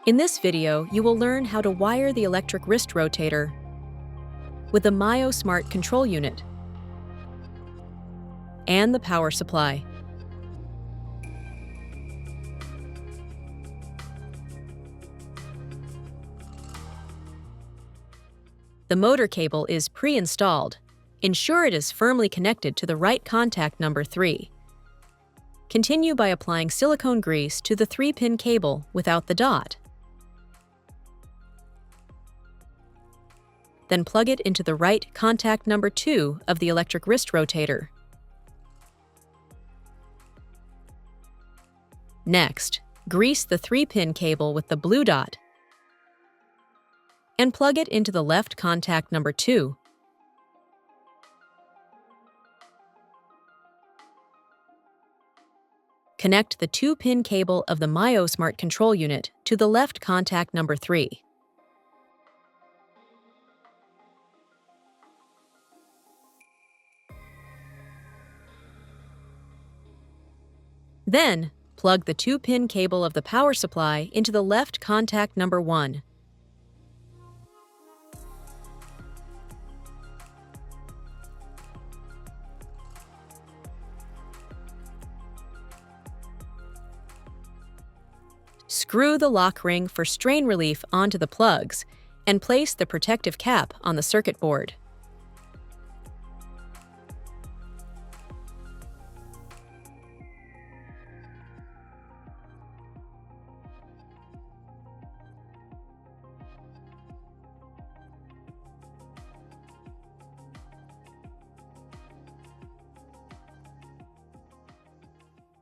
In this video, you will learn how to wire the electric wrist rotator with the myosmart control unit and the power supply. The motor cable is pre-installed. Ensure it is firmly connected to the right contact number 3. Continue by applying silicone grease to the 3-pin cable without the dot. Then plug it into the right contact number 2 of the electric wrist rotator. Next, grease the 3-pin cable with the blue dot and plug it into the left contact number 2. Connect the 2-pin cable of the myosmart control unit to the left contact number 3. Then, plug the 2-pin cable of the power supply into the left contact number 1. Screw the lock ring for strain relief onto the plugs and place the protective cap on the circuit board.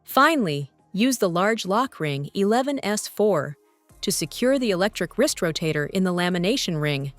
Finally, use the large lock ring 11S4 to secure the electric wrist rotator in the lamination ring